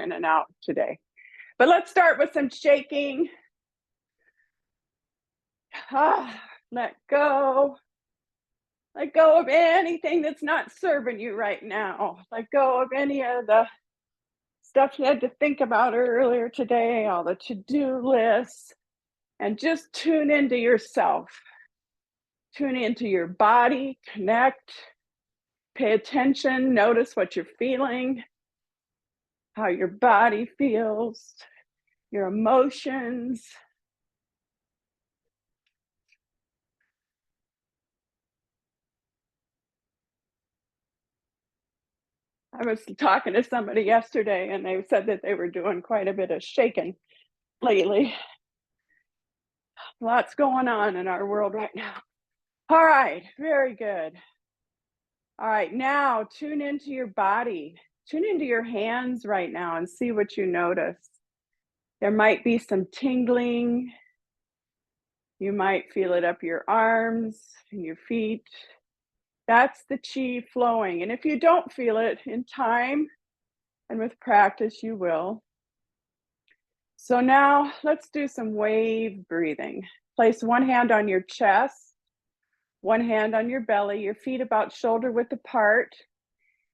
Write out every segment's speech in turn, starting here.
in and out today. But let's start with some shaking. Let go. Let go of anything that's not serving you right now. Let go of any of the stuff you had to think about earlier today, all the to-do lists, and just tune into yourself. Tune into your body, connect, pay attention, notice what you're feeling, how your body feels, your emotions. I was talking to somebody yesterday and they said that they were doing quite a bit of shaking lately. Lots going on in our world right now. All right, very good. All right, now tune into your body. Tune into your hands right now and see what you notice. There might be some tingling. You might feel it up your arms and your feet. That's the chi flowing. And if you don't feel it in time and with practice, you will. So now let's do some wave breathing. Place one hand on your chest, one hand on your belly, your feet about shoulder width apart,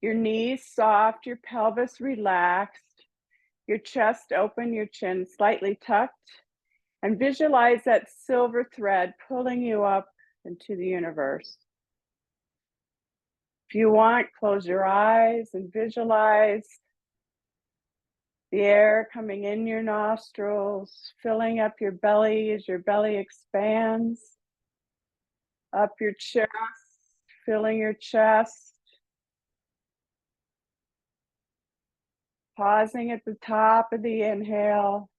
your knees soft, your pelvis relaxed, your chest open, your chin slightly tucked, and visualize that silver thread pulling you up into the universe. If you want, close your eyes and visualize the air coming in your nostrils, filling up your belly as your belly expands, up your chest, filling your chest, pausing at the top of the inhale,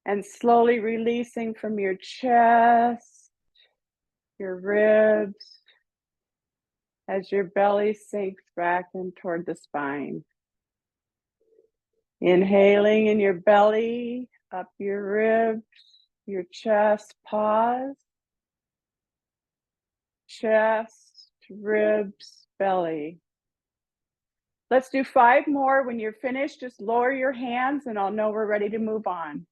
and slowly releasing from your chest, your ribs, as your belly sinks back in toward the spine. Inhaling in your belly, up your ribs, your chest, pause. Chest, ribs, belly. Let's do 5 more. When you're finished, just lower your hands and I'll know we're ready to move on.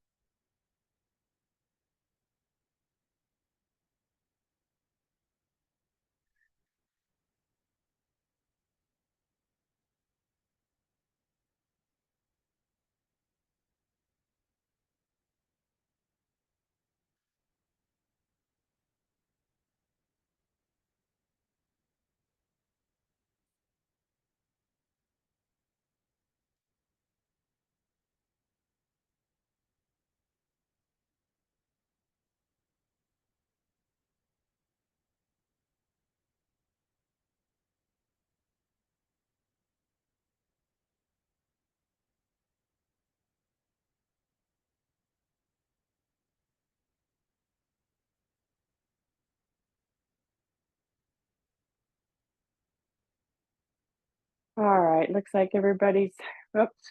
All right, looks like everybody's,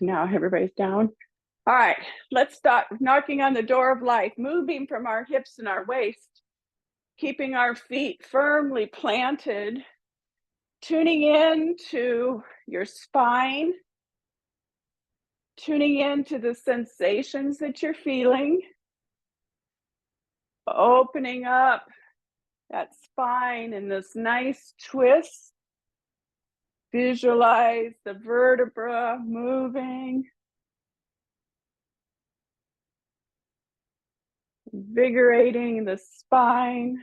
now everybody's down. All right, let's start knocking on the door of life, moving from our hips and our waist, keeping our feet firmly planted, tuning in to your spine, tuning into the sensations that you're feeling, opening up that spine in this nice twist. Visualize the vertebra moving, invigorating the spine,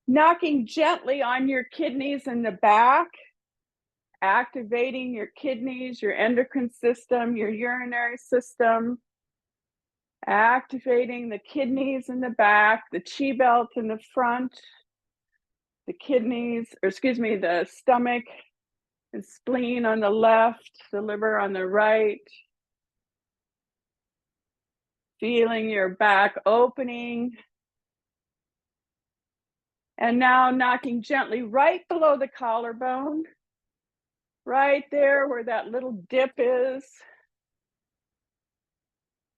knocking gently on your kidneys in the back, activating your kidneys, your endocrine system, your urinary system, activating the kidneys in the back, the chi belt in the front, the kidneys, or excuse me, the stomach and spleen on the left, the liver on the right. Feeling your back opening. And now knocking gently right below the collarbone, right there where that little dip is,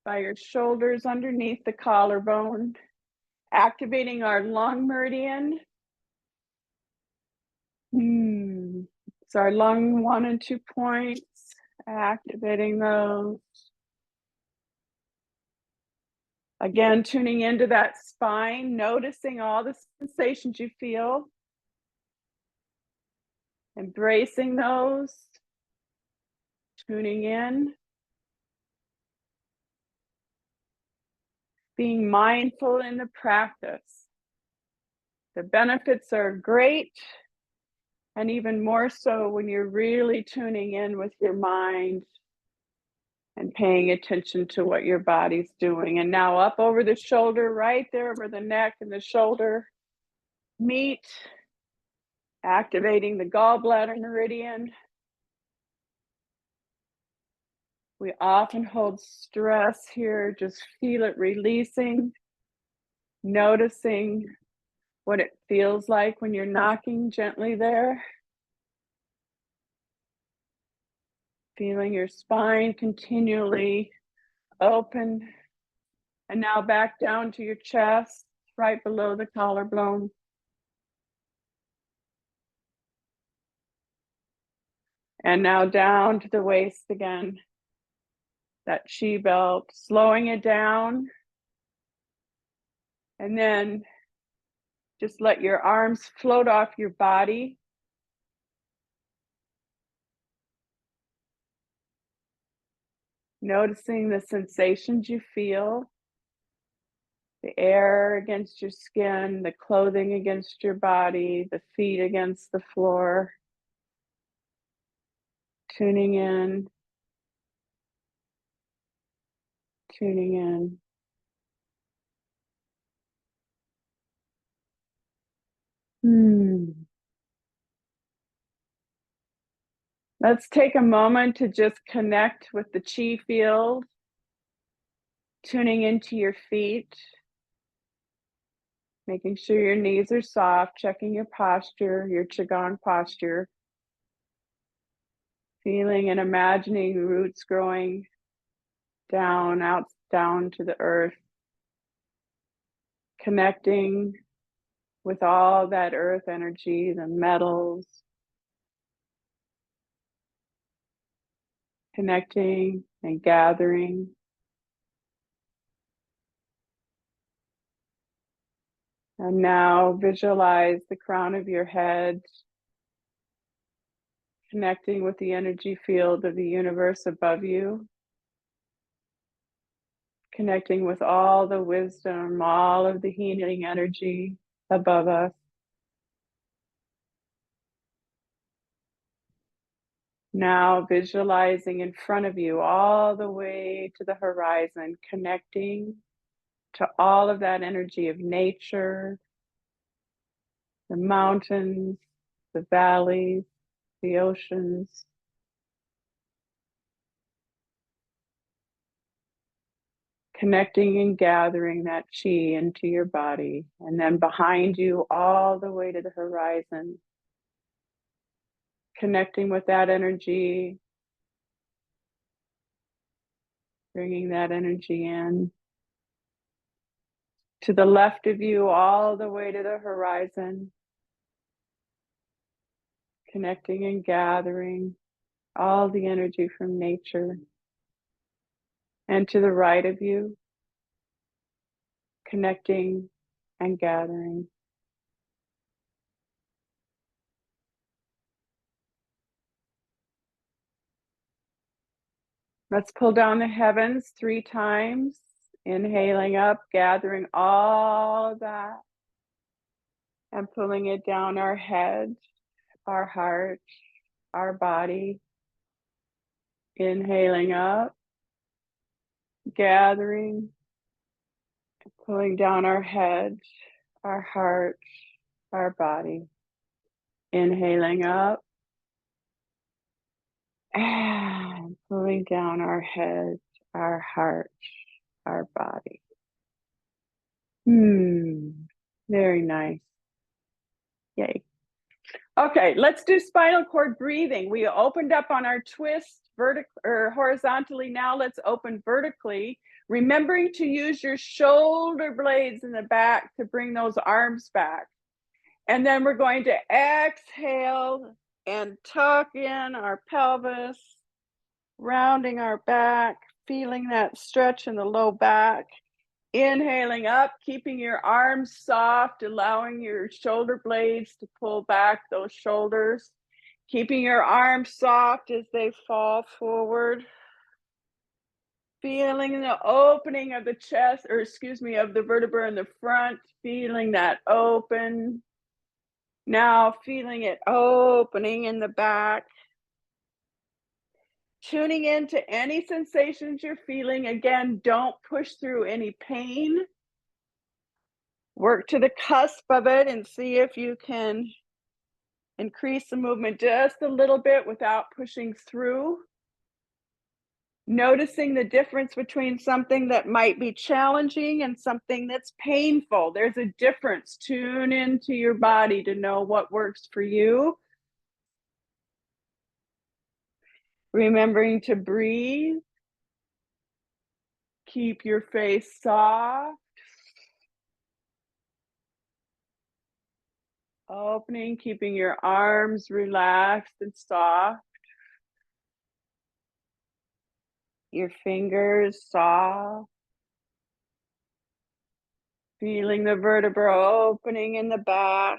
by your shoulders underneath the collarbone, activating our lung meridian. It's our lung 1 and 2 points, Activating those. Again, tuning into that spine, noticing all the sensations you feel, embracing those, tuning in, being mindful in the practice. The benefits are great, and even more so when you're really tuning in with your mind and paying attention to what your body's doing. And now up over the shoulder, right there where the neck and the shoulder meet, activating the gallbladder meridian. We often hold stress here, just feel it releasing, noticing what it feels like when you're knocking gently there. Feeling your spine continually open. And now back down to your chest, right below the collarbone. And now down to the waist again. That chi belt, slowing it down. And then just let your arms float off your body. Noticing the sensations you feel. The air against your skin, the clothing against your body, the feet against the floor. Tuning in. Tuning in. Let's take a moment to just connect with the chi field, tuning into your feet, making sure your knees are soft, checking your posture, your Qigong posture, feeling and imagining roots growing down, out, down to the earth, connecting with all that earth energy, the metals, connecting and gathering. And now visualize the crown of your head connecting with the energy field of the universe above you, connecting with all the wisdom, all of the healing energy above us. Now visualizing in front of you all the way to the horizon, connecting to all of that energy of nature, the mountains, the valleys, the oceans. Connecting and gathering that chi into your body, and then behind you all the way to the horizon. Connecting with that energy, bringing that energy in. To the left of you, all the way to the horizon. Connecting and gathering all the energy from nature. And to the right of you, connecting and gathering. Let's pull down the heavens 3 times. Inhaling up, gathering all of that. And pulling it down our head, our heart, our body. Inhaling up, gathering, pulling down our head, our heart, our body. Inhaling up, and pulling down our head, our heart, our body. Very nice. Yay. Okay, let's do spinal cord breathing. We opened up on our twist vertically or horizontally. Now let's open vertically, remembering to use your shoulder blades in the back to bring those arms back. And then we're going to exhale and tuck in our pelvis, rounding our back, feeling that stretch in the low back. Inhaling up, keeping your arms soft, allowing your shoulder blades to pull back those shoulders. Keeping your arms soft as they fall forward. Feeling the opening of the chest, or excuse me, of the vertebra in the front, feeling that open. Now feeling it opening in the back. Tuning into any sensations you're feeling. Again, don't push through any pain. Work to the cusp of it and see if you can increase the movement just a little bit without pushing through. Noticing the difference between something that might be challenging and something that's painful. There's a difference. Tune into your body to know what works for you. Remembering to breathe. Keep your face soft. Opening, keeping your arms relaxed and soft. Your fingers soft. Feeling the vertebra opening in the back.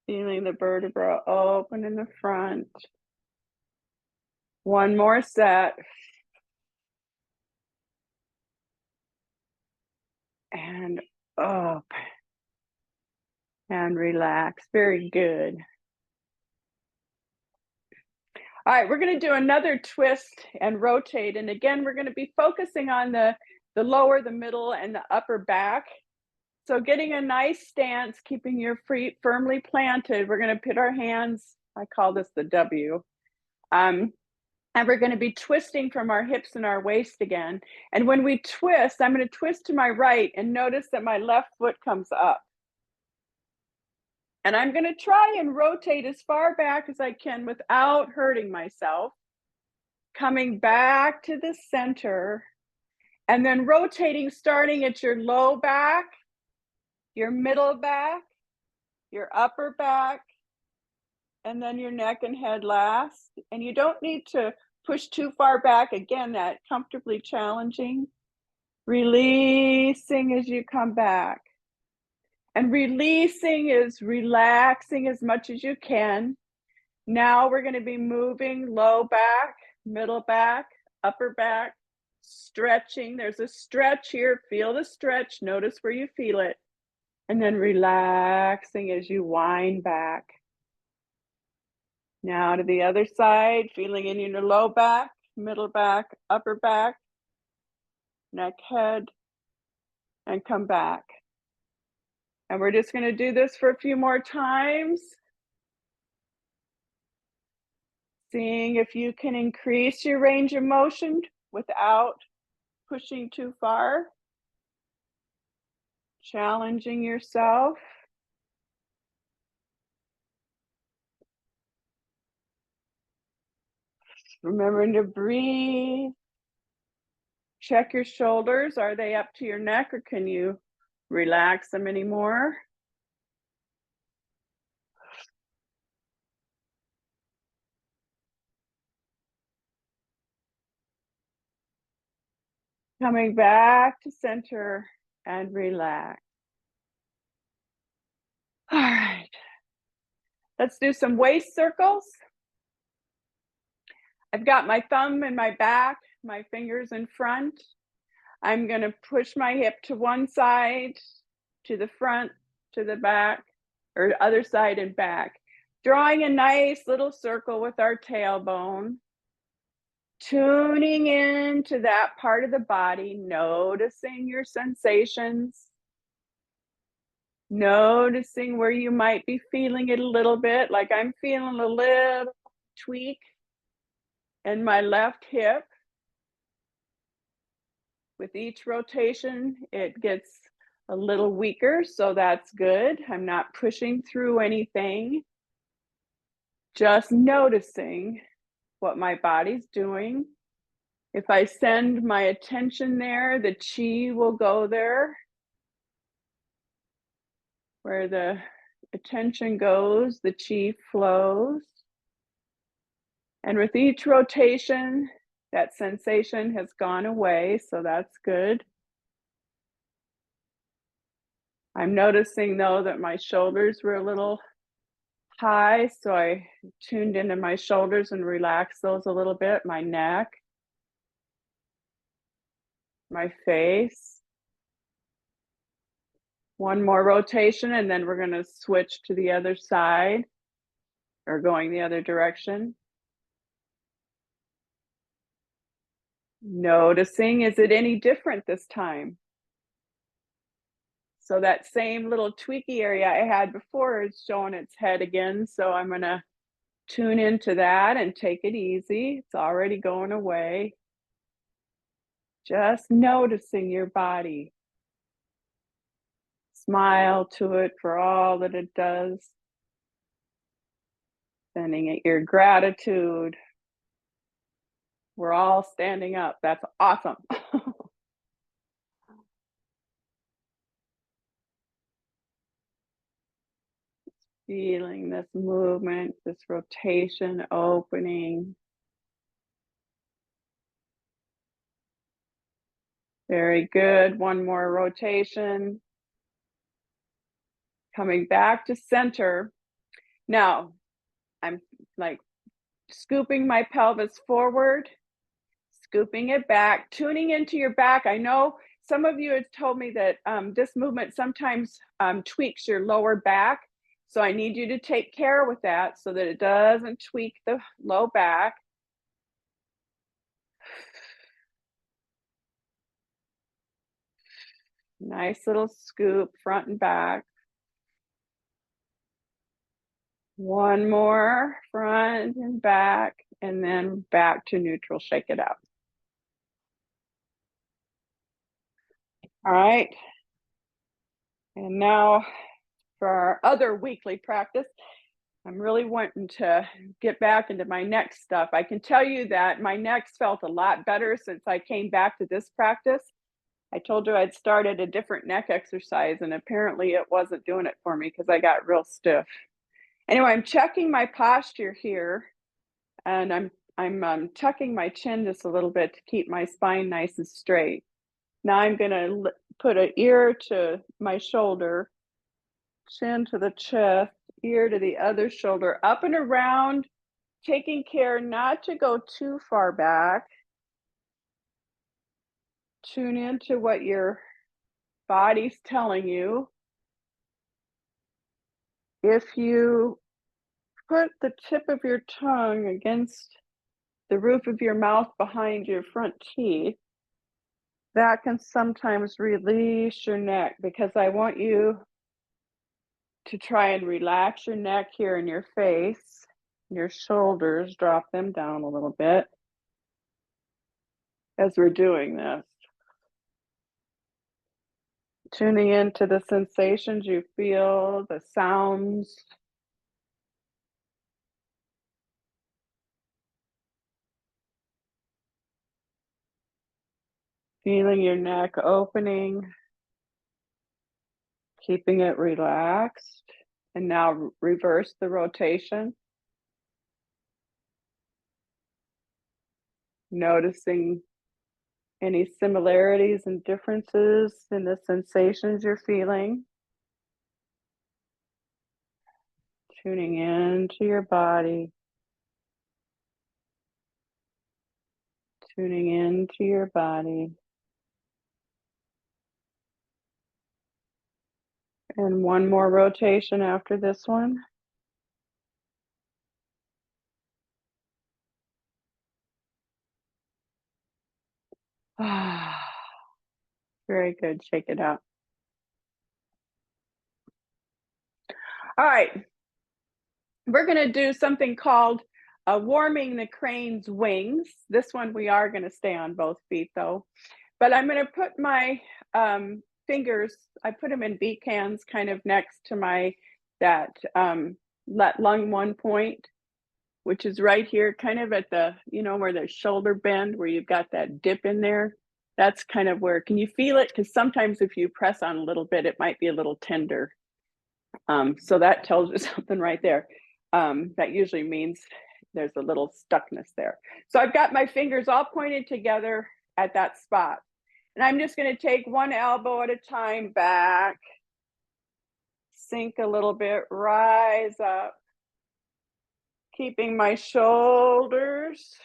Feeling the vertebra open in the front. One more set. And up. And relax. Very good. All right, we're going to do another twist and rotate. And again, we're going to be focusing on the lower, the middle, and the upper back. So getting a nice stance, keeping your feet firmly planted. We're going to put our hands, I call this the W. And we're going to be twisting from our hips and our waist again. And when we twist, I'm going to twist to my right and notice that my left foot comes up. And I'm going to try and rotate as far back as I can without hurting myself. Coming back to the center. And then rotating, starting at your low back, your middle back, your upper back, and then your neck and head last. And you don't need to push too far back. Again, that comfortably challenging. Releasing as you come back. And releasing is relaxing as much as you can. Now we're going to be moving low back, middle back, upper back, stretching. There's a stretch here. Feel the stretch. Notice where you feel it. And then relaxing as you wind back. Now to the other side, feeling in your low back, middle back, upper back, neck, head, and come back. And we're just going to do this for a few more times. Seeing if you can increase your range of motion without pushing too far. Challenging yourself. Remembering to breathe. Check your shoulders. Are they up to your neck, or can you relax them anymore? Coming back to center and relax. All right. Let's do some waist circles. I've got my thumb in my back, my fingers in front. I'm going to push my hip to one side, to the front, to the back, or other side and back. Drawing a nice little circle with our tailbone. Tuning into that part of the body, noticing your sensations. Noticing where you might be feeling it a little bit, like I'm feeling a little tweak in my left hip. With each rotation, it gets a little weaker, so that's good. I'm not pushing through anything. Just noticing what my body's doing. If I send my attention there, the chi will go there. Where the attention goes, the chi flows. And with each rotation, that sensation has gone away, so that's good. I'm noticing though that my shoulders were a little high, so I tuned into my shoulders and relaxed those a little bit, my neck, my face. One more rotation, and then we're gonna switch to the other side or going the other direction. Noticing, is it any different this time? So that same little tweaky area I had before is showing its head again, so I'm gonna tune into that and take it easy. It's already going away. Just noticing your body. Smile to it for all that it does. Sending it your gratitude. We're all standing up. That's awesome. Feeling this movement, this rotation, opening. Very good. One more rotation. Coming back to center. Now, I'm like scooping my pelvis forward, scooping it back, tuning into your back. I know some of you have told me that this movement sometimes tweaks your lower back. So I need you to take care with that so that it doesn't tweak the low back. Nice little scoop front and back. One more front and back, and then back to neutral. Shake it out. All right. And now for our other weekly practice, I'm really wanting to get back into my neck stuff. I can tell you that my neck's felt a lot better since I came back to this practice. I told you I'd started a different neck exercise, and apparently it wasn't doing it for me because I got real stiff. Anyway, I'm checking my posture here, and I'm tucking my chin just a little bit to keep my spine nice and straight. Now I'm going to put an ear to my shoulder, chin to the chest, ear to the other shoulder, up and around, taking care not to go too far back. Tune into what your body's telling you. If you put the tip of your tongue against the roof of your mouth behind your front teeth, that can sometimes release your neck, because I want you to try and relax your neck here in your face, your shoulders, drop them down a little bit as we're doing this. Tuning into the sensations you feel, the sounds. Feeling your neck opening, keeping it relaxed. And now reverse the rotation. Noticing any similarities and differences in the sensations you're feeling. Tuning into your body. Tuning into your body. And one more rotation after this one. Very good. Shake it out. All right. We're going to do something called warming the crane's wings. This one we are going to stay on both feet though. But I'm going to put my fingers, I put them in beak hands kind of next to my, that lung one point, which is right here, kind of at the, you know, where the shoulder bend, where you've got that dip in there. That's kind of where, can you feel it? Because sometimes if you press on a little bit, it might be a little tender. So that tells you something right there. That usually means there's a little stuckness there. So I've got my fingers all pointed together at that spot. And I'm just going to take one elbow at a time back, sink a little bit, rise up, keeping my shoulders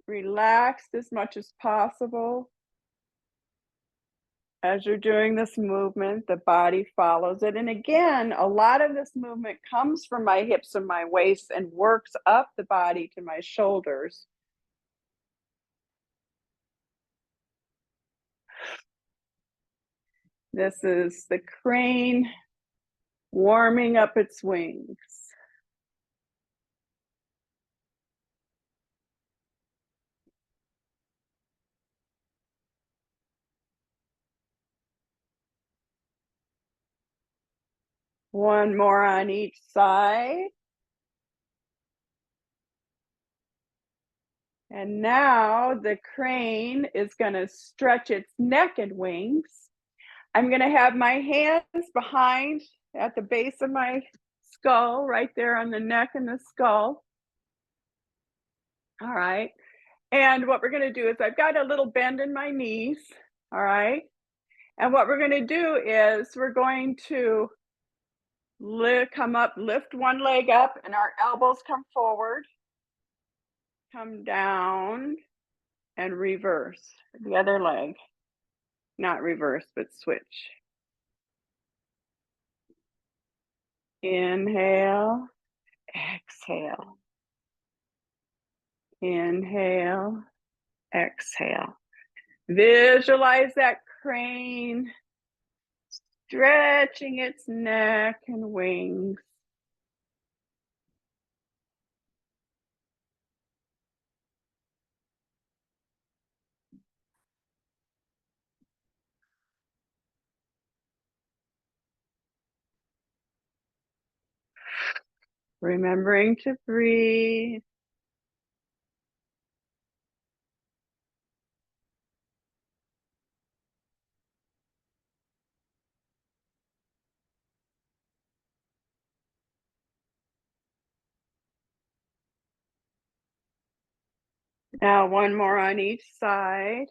relaxed as much as possible. As you're doing this movement, the body follows it. And again, a lot of this movement comes from my hips and my waist and works up the body to my shoulders. This is the crane warming up its wings. One more on each side. And now the crane is going to stretch its neck and wings. I'm going to have my hands behind at the base of my skull, right there on the neck and the skull. All right. And what we're going to do is I've got a little bend in my knees. All right. And what we're going to do is we're going to come up, lift one leg up, and our elbows come forward, come down, and reverse the other leg. Not reverse, but switch. Inhale, exhale. Inhale, exhale. Visualize that crane stretching its neck and wings. Remembering to breathe. Now one more on each side.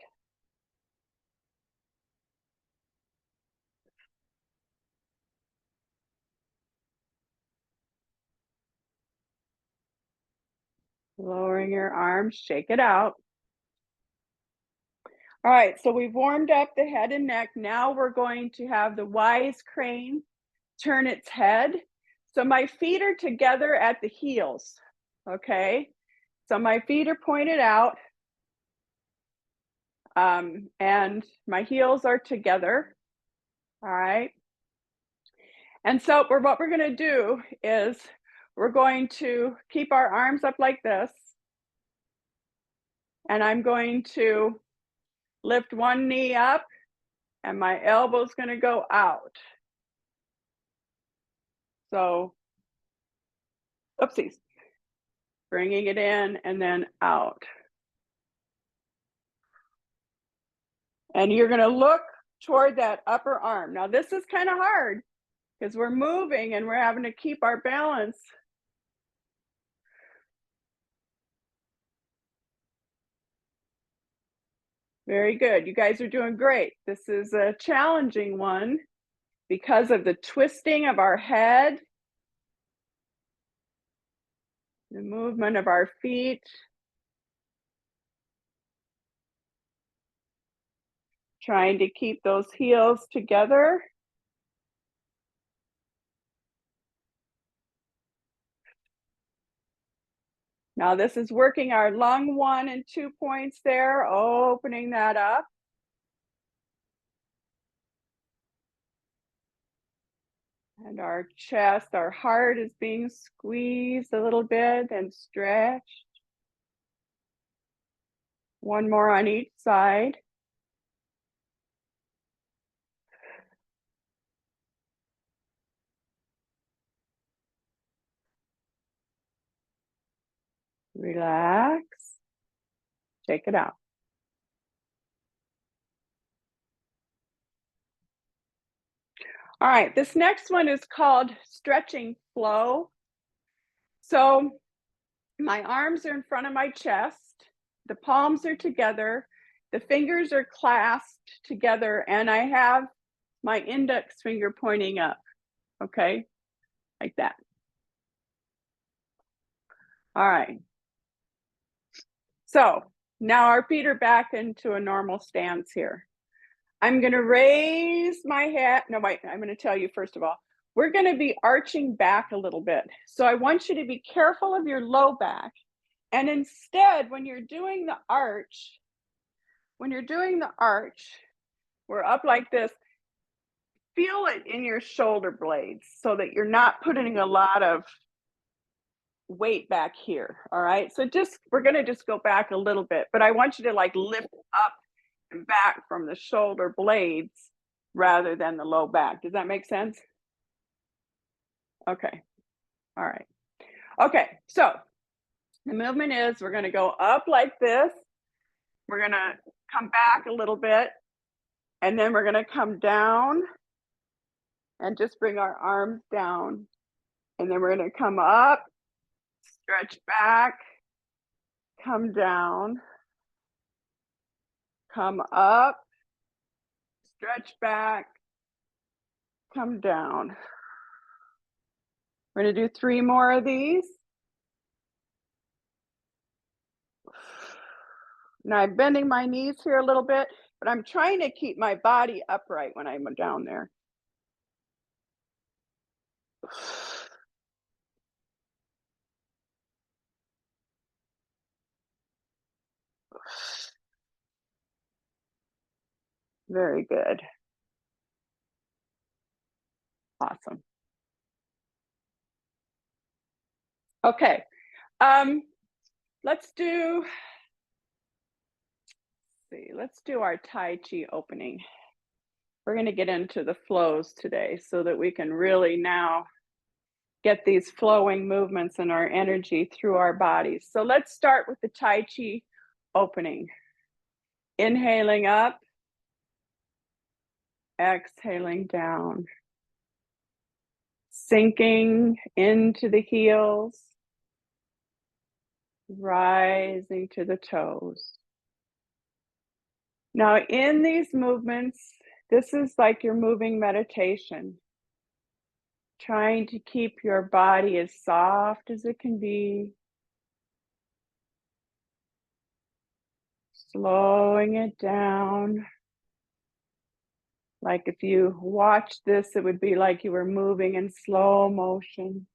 Lowering your arms, shake it out. All right, so we've warmed up the head and neck. Now we're going to have the wise crane turn its head. So my feet are together at the heels, okay? So my feet are pointed out, and my heels are together, all right? And so what we're gonna do is we're going to keep our arms up like this, and I'm going to lift one knee up, and my elbow's gonna go out. So, oopsies. Bringing it in and then out. And you're gonna look toward that upper arm. Now this is kind of hard because we're moving and we're having to keep our balance. Very good. You guys are doing great. This is a challenging one because of the twisting of our head, the movement of our feet. Trying to keep those heels together. Now this is working our lung 1 and 2 points there, opening that up. And our chest, our heart is being squeezed a little bit and stretched. One more on each side. Relax. Take it out. All right, this next one is called stretching flow. So My arms are in front of my chest. The palms are together. The fingers are clasped together, and I have my index finger pointing up. Okay, like that. All right. So now our feet are back into a normal stance here. I'm going to raise my head. No, wait, I'm going to tell you first of all, we're going to be arching back a little bit. So I want you to be careful of your low back. And instead, when you're doing the arch, we're up like this. Feel it in your shoulder blades so that you're not putting a lot of weight back here. All right. So we're going to just go back a little bit, but I want you to like lift up and back from the shoulder blades rather than the low back. Does that make sense? Okay. All right. Okay. So the movement is we're going to go up like this. We're going to come back a little bit, and then we're going to come down and just bring our arms down. And then we're going to come up, stretch back, come down, come up, stretch back, come down. We're going to do 3 more of these. Now I'm bending my knees here a little bit, but I'm trying to keep my body upright when I'm down there. Very good. Awesome. Okay. Let's do our Tai Chi opening. We're going to get into the flows today so that we can really now get these flowing movements and our energy through our bodies. So let's start with the Tai Chi opening. Inhaling up, exhaling down, sinking into the heels, rising to the toes. Now, in these movements, this is like your moving meditation, trying to keep your body as soft as it can be, slowing it down. Like if you watch this, it would be like you were moving in slow motion.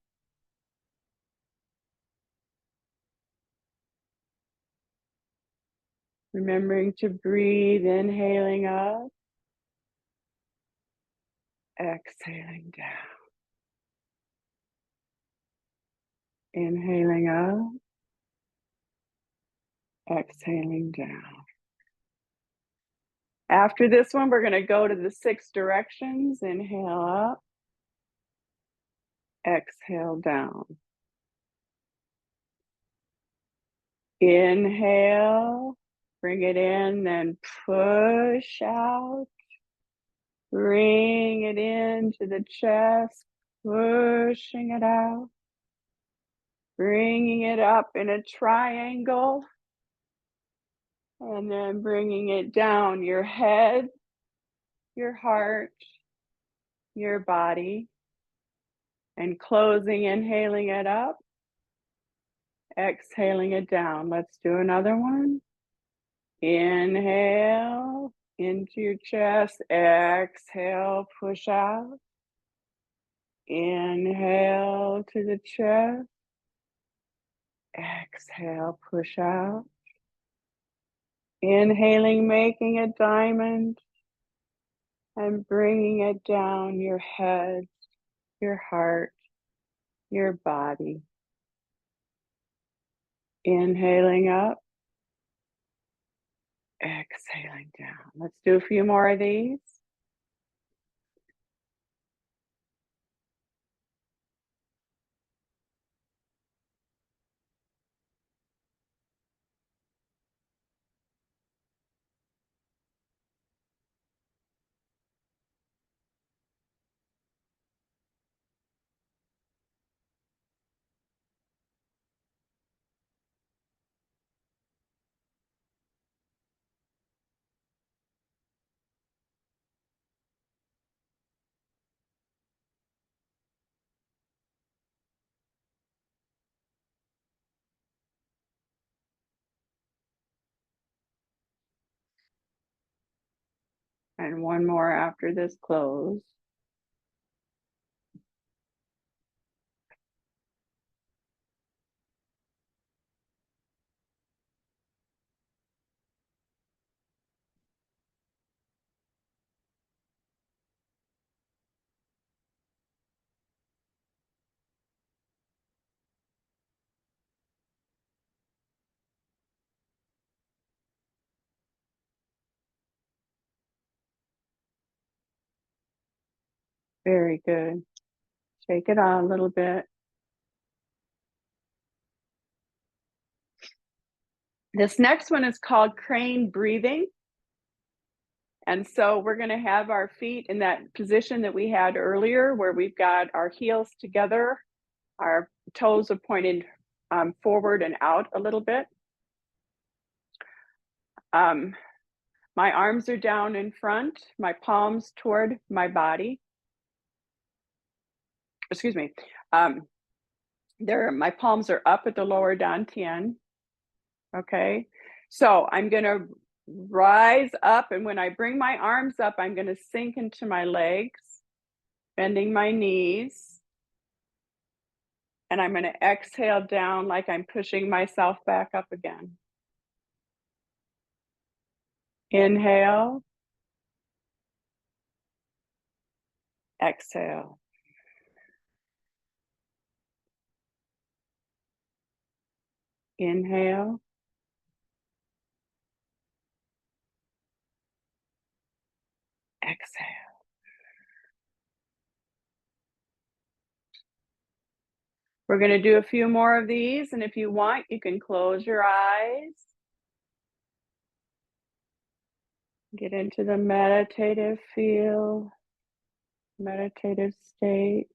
Remembering to breathe, inhaling up, exhaling down. Inhaling up, exhaling down. After this one, we're going to go to the 6 directions. Inhale up, exhale down. Inhale, bring it in, then push out. Bring it into the chest, pushing it out. Bringing it up in a triangle. And then bringing it down your head, your heart, your body. And closing, inhaling it up. Exhaling it down. Let's do another one. Inhale into your chest. Exhale, push out. Inhale to the chest. Exhale, push out. Inhaling, making a diamond. And bringing it down your head, your heart, your body. Inhaling up. Exhaling down. Let's do a few more of these. And one more after this close. Very good. Shake it on a little bit. This next one is called crane breathing. And so we're going to have our feet in that position that we had earlier, where we've got our heels together, our toes are pointed forward and out a little bit. My arms are down in front, my palms toward my body. Excuse me. My palms are up at the lower dantian. Okay. So I'm going to rise up, and when I bring my arms up, I'm going to sink into my legs, bending my knees. And I'm going to exhale down like I'm pushing myself back up again. Inhale. Exhale. Inhale. Exhale. We're going to do a few more of these, and if you want, you can close your eyes. Get into the meditative feel, meditative state.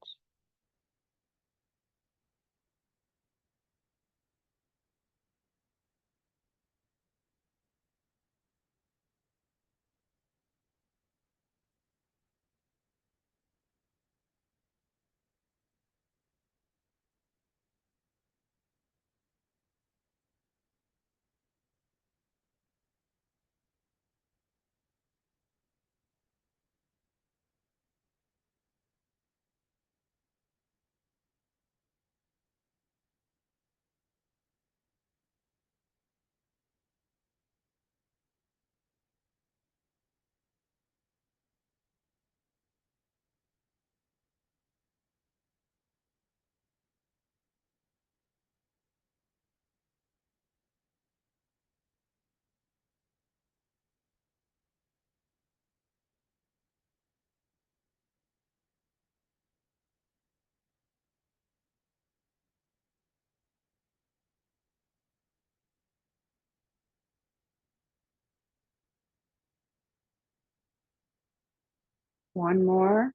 One more.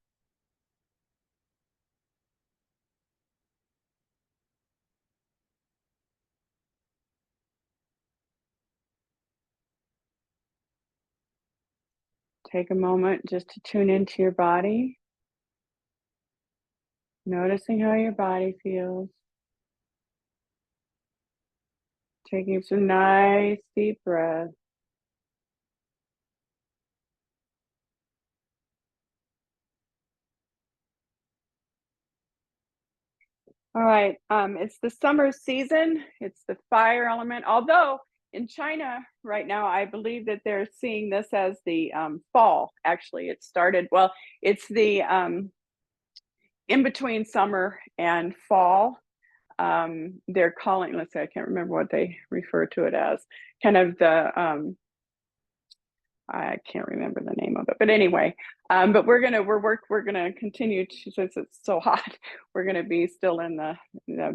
Take a moment just to tune into your body, noticing how your body feels. Taking some nice deep breaths. All right, it's the summer season. It's the fire element. Although in China right now, I believe that they're seeing this as the fall. Actually, it started, well, it's the in between summer and fall. They're calling, let's see, I can't remember what they refer to it as, kind of the I can't remember the name of it, but anyway, but we're gonna continue to, since it's so hot, we're gonna be still in the,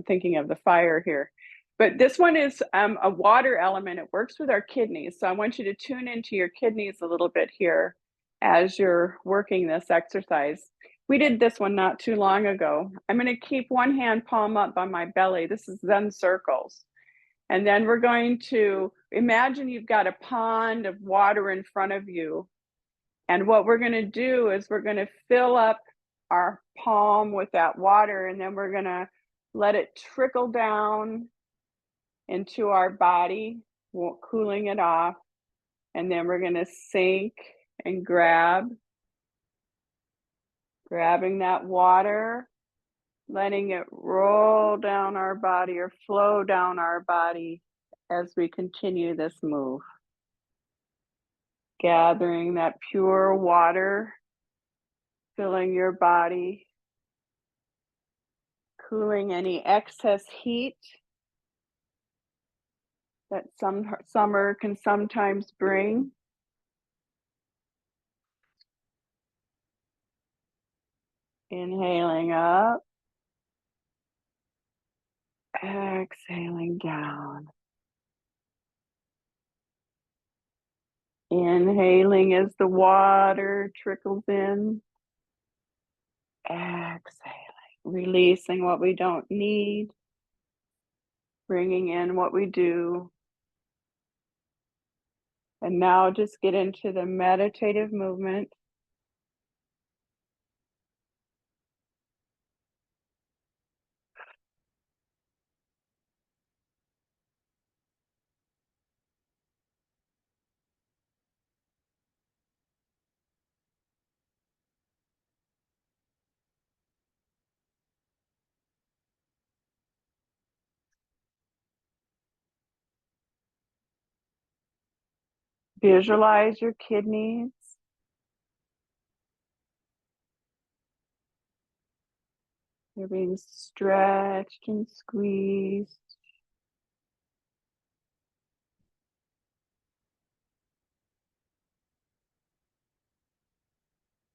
thinking of the fire here. But this one is a water element. It works with our kidneys. So I want you to tune into your kidneys a little bit here as you're working this exercise. We did this one not too long ago. I'm gonna keep one hand palm up on my belly. This is Zen circles. And then we're going to imagine you've got a pond of water in front of you. And what we're going to do is we're going to fill up our palm with that water, and then we're going to let it trickle down into our body, cooling it off. And then we're going to sink and grabbing that water, letting it roll down our body or flow down our body as we continue this move. Gathering that pure water, filling your body, cooling any excess heat that summer can sometimes bring. Inhaling up, exhaling down. Inhaling as the water trickles in, exhaling, releasing what we don't need, bringing in what we do. And now just get into the meditative movement. Visualize your kidneys. They're being stretched and squeezed.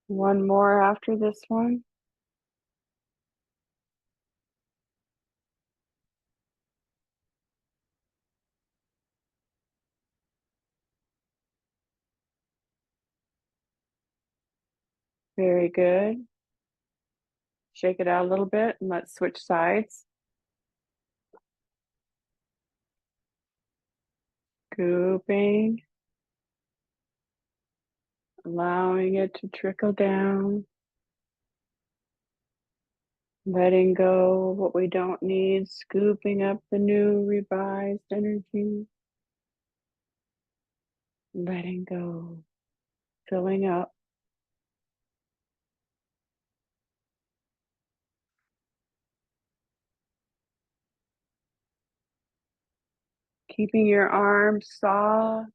One more after this one. Very good. Shake it out a little bit and let's switch sides. Scooping. Allowing it to trickle down. Letting go of what we don't need, scooping up the new revised energy. Letting go, filling up. Keeping your arms soft.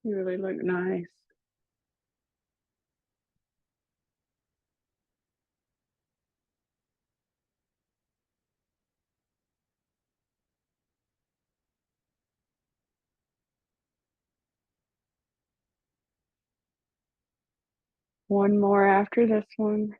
You really look nice. One more after this one.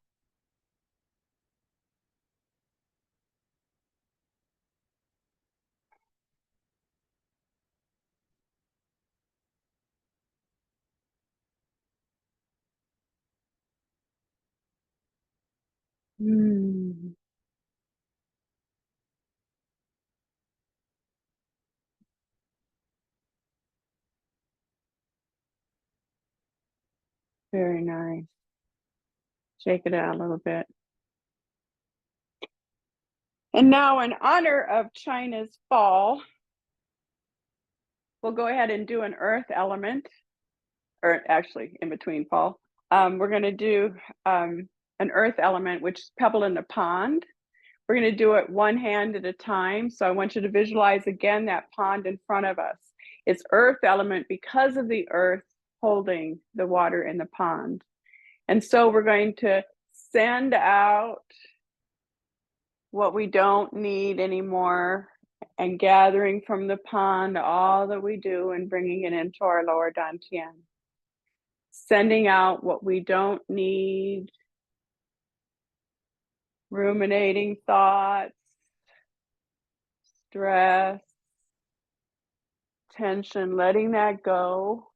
Very nice. Shake it out a little bit. And now, in honor of China's fall, we'll go ahead and do an earth element, or actually in between fall. We're going to do an earth element, which is pebble in the pond. We're going to do it one hand at a time. So I want you to visualize again that pond in front of us. It's earth element because of the earth holding the water in the pond. And so we're going to send out what we don't need anymore and gathering from the pond all that we do and bringing it into our lower dantian. Sending out what we don't need, ruminating thoughts, stress, tension, letting that go.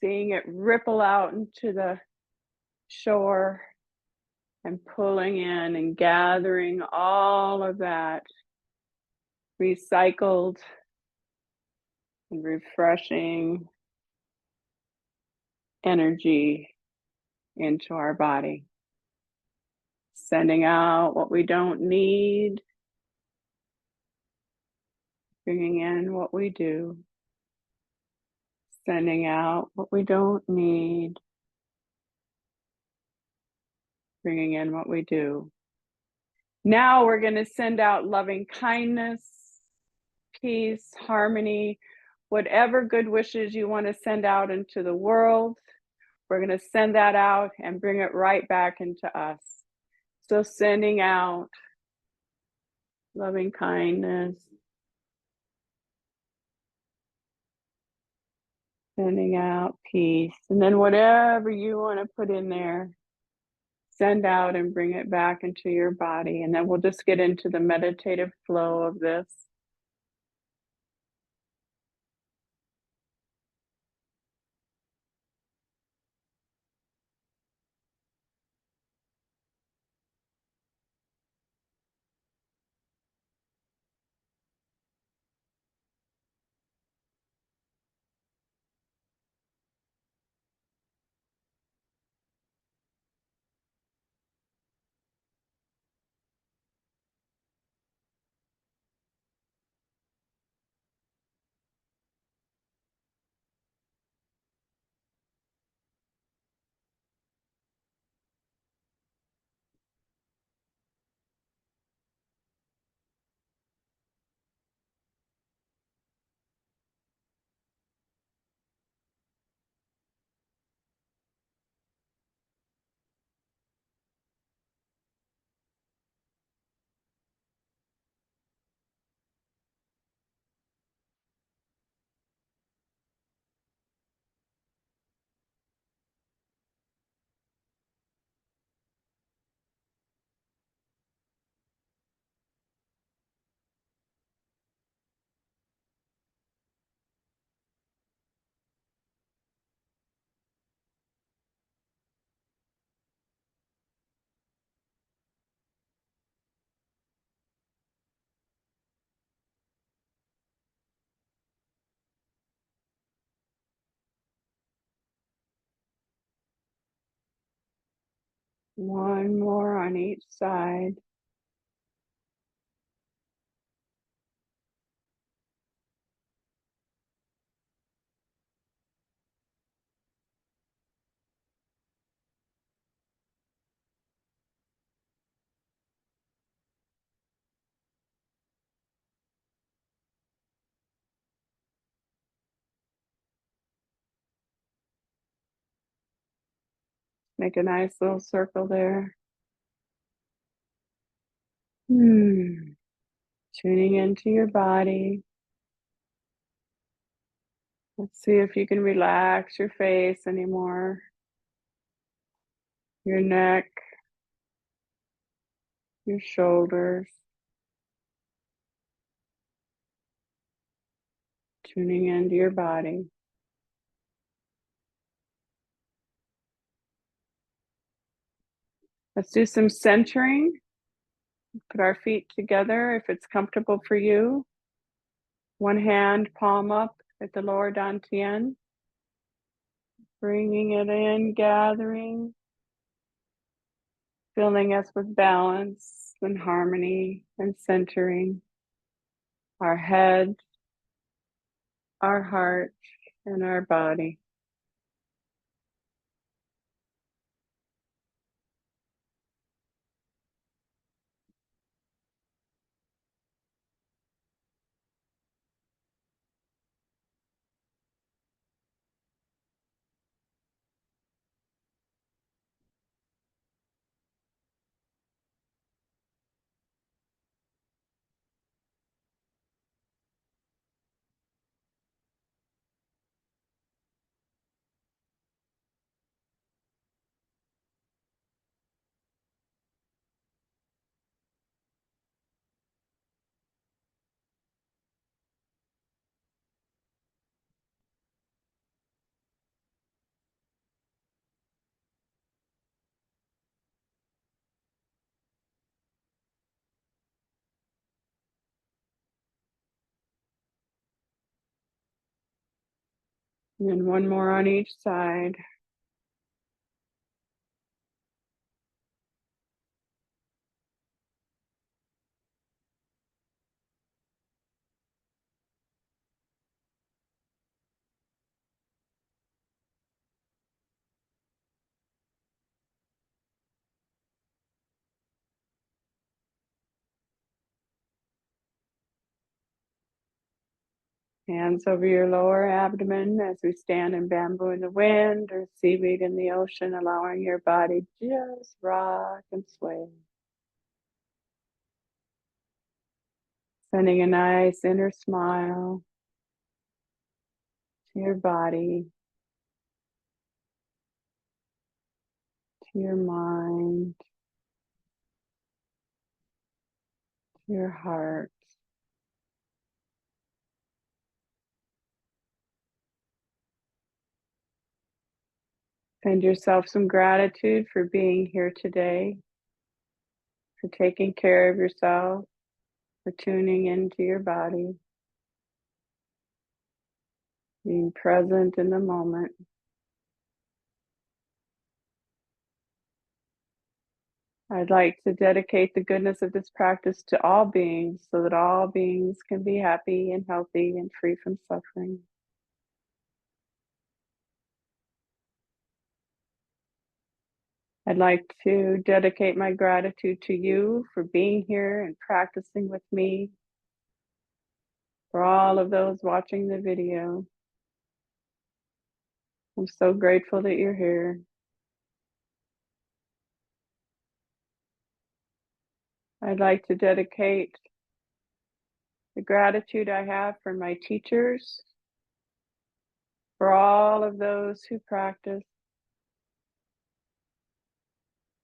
seeing it ripple out into the shore and pulling in and gathering all of that recycled and refreshing energy into our body, sending out what we don't need, bringing in what we do, sending out what we don't need, bringing in what we do. Now we're going to send out loving kindness, peace, harmony, whatever good wishes you want to send out into the world. We're going to send that out and bring it right back into us. So sending out loving kindness, sending out peace, and then whatever you want to put in there, send out and bring it back into your body. And then we'll just get into the meditative flow of this. One more on each side. Make a nice little circle there. Tuning into your body. Let's see if you can relax your face anymore. Your neck, your shoulders. Tuning into your body. Let's do some centering. Put our feet together if it's comfortable for you. One hand palm up at the lower dantian. Bringing it in, gathering. Filling us with balance and harmony and centering. Our head, our heart, and our body. And one more on each side. Hands over your lower abdomen as we stand in bamboo in the wind or seaweed in the ocean, allowing your body just rock and sway. Sending a nice inner smile to your body, to your mind, to your heart. Send yourself some gratitude for being here today, for taking care of yourself, for tuning into your body, being present in the moment. I'd like to dedicate the goodness of this practice to all beings so that all beings can be happy and healthy and free from suffering. I'd like to dedicate my gratitude to you for being here and practicing with me, for all of those watching the video. I'm so grateful that you're here. I'd like to dedicate the gratitude I have for my teachers, for all of those who practice,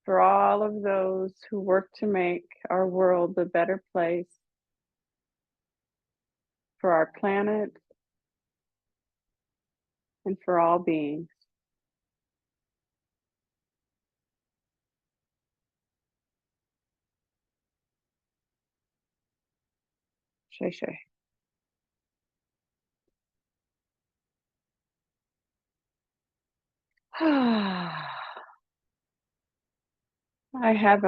for all of those who work to make our world a better place, for our planet, and for all beings. Shay Shay. I have